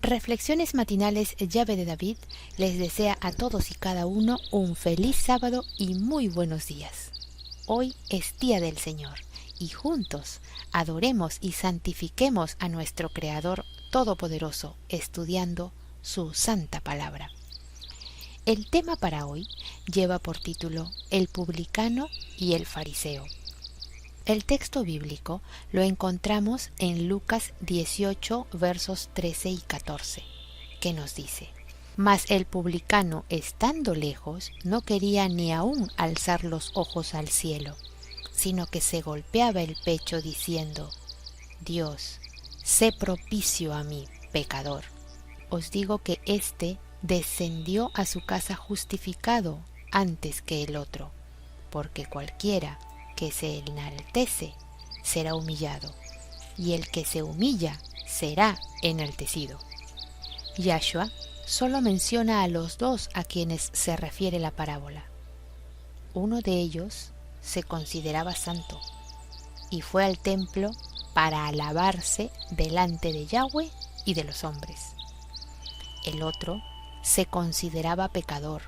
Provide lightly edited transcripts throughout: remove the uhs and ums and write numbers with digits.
Reflexiones matinales Llave de David les desea a todos y cada uno un feliz sábado y muy buenos días. Hoy es Día del Señor y juntos adoremos y santifiquemos a nuestro Creador Todopoderoso estudiando su santa palabra. El tema para hoy lleva por título El publicano y el fariseo. El texto bíblico lo encontramos en Lucas 18, versos 13 y 14, que nos dice: Mas el publicano, estando lejos, no quería ni aún alzar los ojos al cielo, sino que se golpeaba el pecho diciendo: Dios, sé propicio a mí, pecador. Os digo que éste descendió a su casa justificado antes que el otro, porque cualquiera que se enaltece será humillado, y el que se humilla será enaltecido. Yahshua solo menciona a los dos a quienes se refiere la parábola. Uno de ellos se consideraba santo y fue al templo para alabarse delante de Yahweh y de los hombres. El otro se consideraba pecador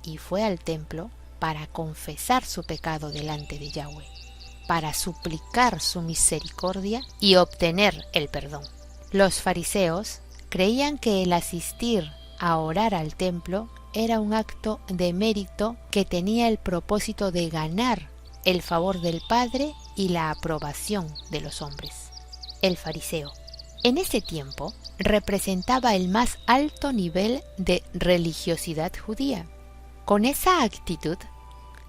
y fue al templo para confesar su pecado delante de Yahweh, para suplicar su misericordia y obtener el perdón. Los fariseos creían que el asistir a orar al templo era un acto de mérito que tenía el propósito de ganar el favor del Padre y la aprobación de los hombres. El fariseo, en ese tiempo, representaba el más alto nivel de religiosidad judía. Con esa actitud,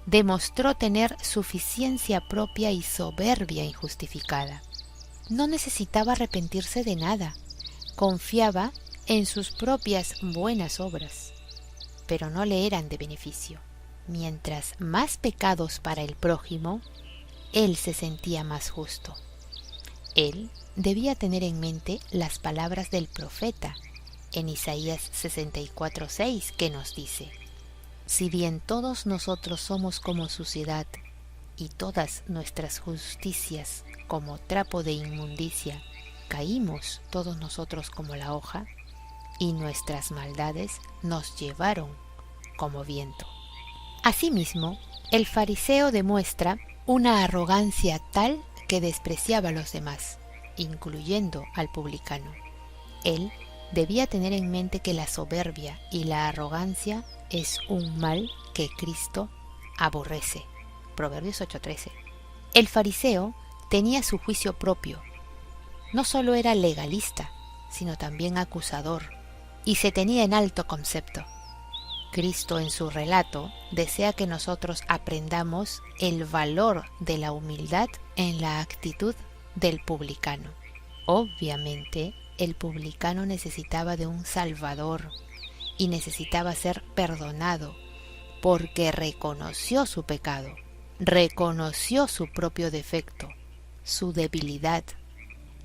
demostró tener suficiencia propia y soberbia injustificada. No necesitaba arrepentirse de nada, confiaba en sus propias buenas obras, pero no le eran de beneficio. Mientras más pecados para el prójimo, él se sentía más justo. Él debía tener en mente las palabras del profeta en Isaías 64:6, que nos dice: Si bien todos nosotros somos como suciedad, y todas nuestras justicias como trapo de inmundicia, caímos todos nosotros como la hoja, y nuestras maldades nos llevaron como viento. Asimismo, el fariseo demuestra una arrogancia tal que despreciaba a los demás, incluyendo al publicano. Él debía tener en mente que la soberbia y la arrogancia es un mal que Cristo aborrece. Proverbios 8:13. El fariseo tenía su juicio propio. No solo era legalista, sino también acusador, y se tenía en alto concepto. Cristo, en su relato, desea que nosotros aprendamos el valor de la humildad en la actitud del publicano. Obviamente, el publicano necesitaba de un Salvador y necesitaba ser perdonado, porque reconoció su pecado, reconoció su propio defecto, su debilidad.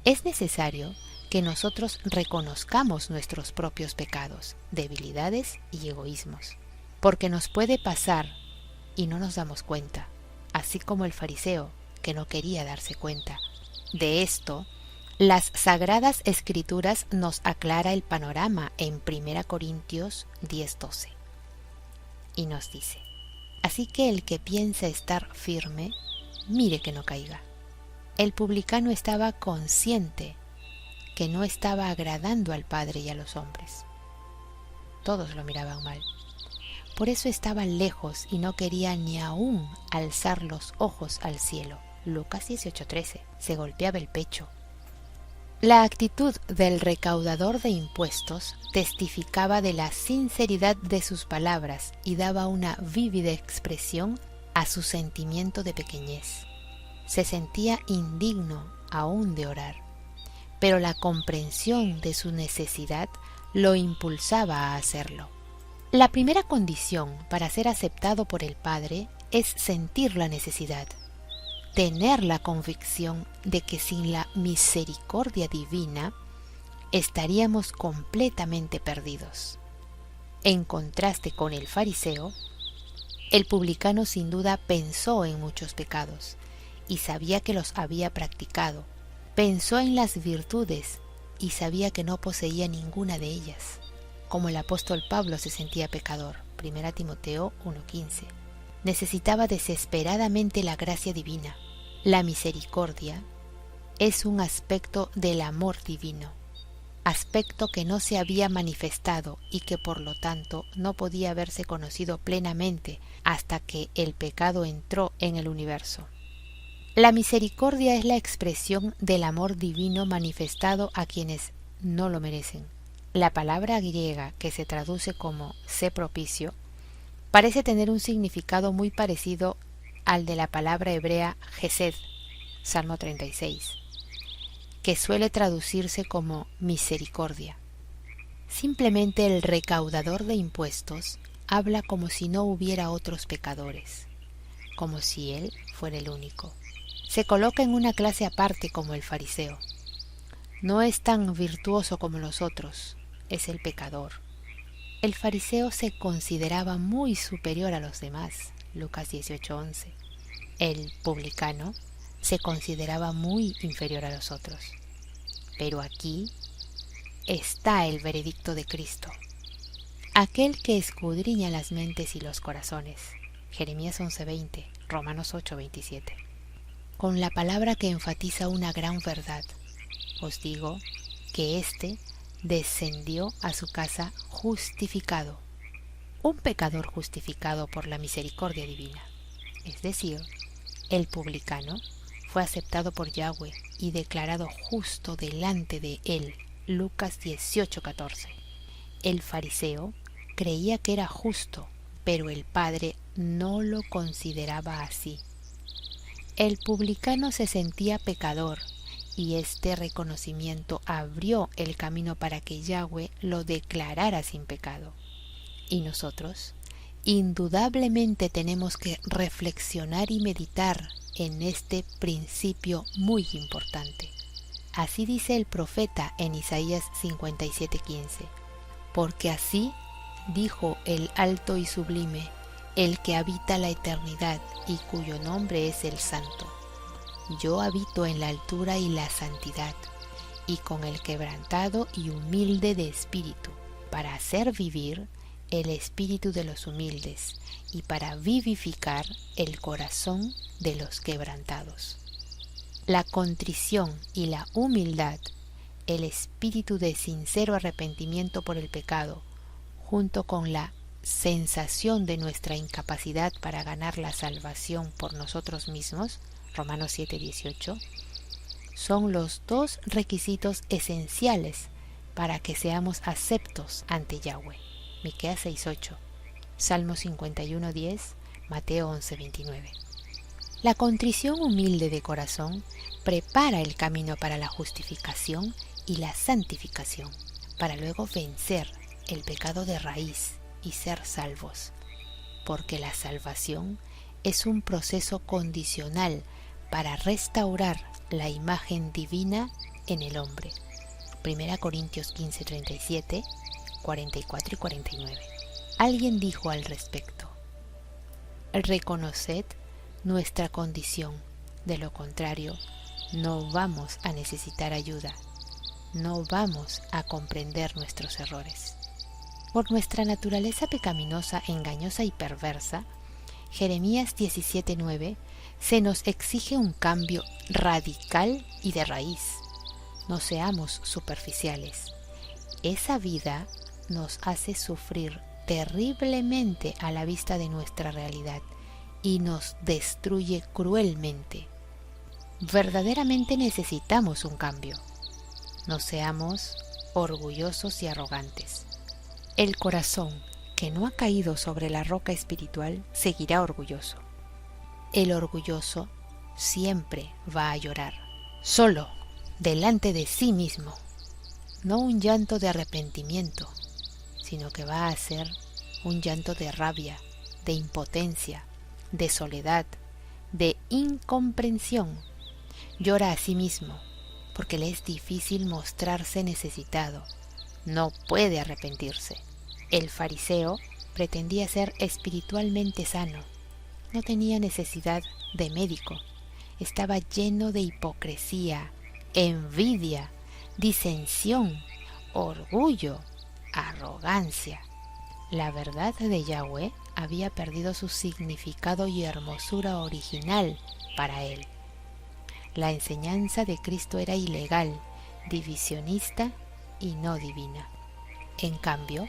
Es necesario que nosotros reconozcamos nuestros propios pecados, debilidades y egoísmos, porque nos puede pasar y no nos damos cuenta, así como el fariseo, que no quería darse cuenta. De esto, las Sagradas Escrituras nos aclara el panorama en 1 Corintios 10:12. Y nos dice: Así que el que piensa estar firme, mire que no caiga. El publicano estaba consciente que no estaba agradando al Padre y a los hombres. Todos lo miraban mal. Por eso estaba lejos y no quería ni aún alzar los ojos al cielo. Lucas 18:13. Se golpeaba el pecho. La actitud del recaudador de impuestos testificaba de la sinceridad de sus palabras y daba una vívida expresión a su sentimiento de pequeñez. Se sentía indigno aún de orar, pero la comprensión de su necesidad lo impulsaba a hacerlo. La primera condición para ser aceptado por el Padre es sentir la necesidad, tener la convicción de que sin la misericordia divina estaríamos completamente perdidos. En contraste con el fariseo, el publicano sin duda pensó en muchos pecados y sabía que los había practicado. Pensó en las virtudes y sabía que no poseía ninguna de ellas, como el apóstol Pablo se sentía pecador, 1 Timoteo 1:15. Necesitaba desesperadamente la gracia divina. La misericordia es un aspecto del amor divino, aspecto que no se había manifestado y que por lo tanto no podía haberse conocido plenamente hasta que el pecado entró en el universo. La misericordia es la expresión del amor divino manifestado a quienes no lo merecen. La palabra griega que se traduce como sé propicio parece tener un significado muy parecido al de la palabra hebrea Gesed, Salmo 36, que suele traducirse como misericordia. Simplemente el recaudador de impuestos habla como si no hubiera otros pecadores, como si él fuera el único. Se coloca en una clase aparte como el fariseo. No es tan virtuoso como los otros, es el pecador. El fariseo se consideraba muy superior a los demás, Lucas 18:11. El publicano se consideraba muy inferior a los otros. Pero aquí está el veredicto de Cristo. Aquel que escudriña las mentes y los corazones, Jeremías 11:20, Romanos 8:27. Con la palabra que enfatiza una gran verdad, os digo que éste descendió a su casa justificado, un pecador justificado por la misericordia divina. Es decir, el publicano fue aceptado por Yahweh y declarado justo delante de él, Lucas 18:14. El fariseo creía que era justo, pero el Padre no lo consideraba así. El publicano se sentía pecador y este reconocimiento abrió el camino para que Yahweh lo declarara sin pecado. Y nosotros, indudablemente tenemos que reflexionar y meditar en este principio muy importante. Así dice el profeta en Isaías 57:15, porque así dijo el alto y sublime, el que habita la eternidad y cuyo nombre es el Santo. Yo habito en la altura y la santidad, y con el quebrantado y humilde de espíritu, para hacer vivir el espíritu de los humildes, y para vivificar el corazón de los quebrantados. La contrición y la humildad, el espíritu de sincero arrepentimiento por el pecado, junto con la sensación de nuestra incapacidad para ganar la salvación por nosotros mismos, Romanos 7:18, son los dos requisitos esenciales para que seamos aceptos ante Yahweh. Miqueas 6:8, Salmo 51:10, Mateo 11:29. La contrición humilde de corazón prepara el camino para la justificación y la santificación, para luego vencer el pecado de raíz y ser salvos, porque la salvación es un proceso condicional para restaurar la imagen divina en el hombre. 1 Corintios 15:37, 44 y 49. Alguien dijo al respecto: reconoced nuestra condición, de lo contrario, no vamos a necesitar ayuda, no vamos a comprender nuestros errores. Por nuestra naturaleza pecaminosa, engañosa y perversa, Jeremías 17:9, se nos exige un cambio radical y de raíz. No seamos superficiales. Esa vida nos hace sufrir terriblemente a la vista de nuestra realidad y nos destruye cruelmente. Verdaderamente necesitamos un cambio. No seamos orgullosos y arrogantes. El corazón que no ha caído sobre la roca espiritual seguirá orgulloso. El orgulloso siempre va a llorar, solo, delante de sí mismo. No un llanto de arrepentimiento, sino que va a ser un llanto de rabia, de impotencia, de soledad, de incomprensión. Llora a sí mismo, porque le es difícil mostrarse necesitado. No puede arrepentirse. El fariseo pretendía ser espiritualmente sano. No tenía necesidad de médico. Estaba lleno de hipocresía, envidia, disensión, orgullo, arrogancia. La verdad de Yahweh había perdido su significado y hermosura original para él. La enseñanza de Cristo era ilegal, divisionista y no divina. En cambio,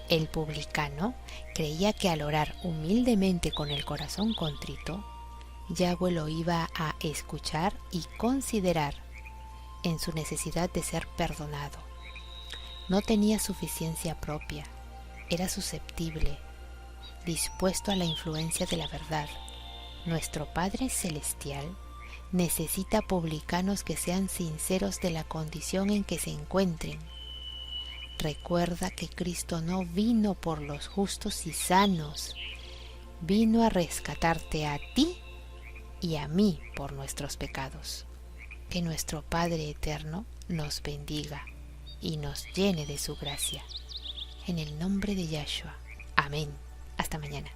el publicano creía que al orar humildemente con el corazón contrito, Yahweh lo iba a escuchar y considerar en su necesidad de ser perdonado. No tenía suficiencia propia, era susceptible, dispuesto a la influencia de la verdad. Nuestro Padre Celestial necesita publicanos que sean sinceros de la condición en que se encuentren. Recuerda que Cristo no vino por los justos y sanos, vino a rescatarte a ti y a mí por nuestros pecados. Que nuestro Padre Eterno nos bendiga y nos llene de su gracia. En el nombre de Yahshua. Amén. Hasta mañana.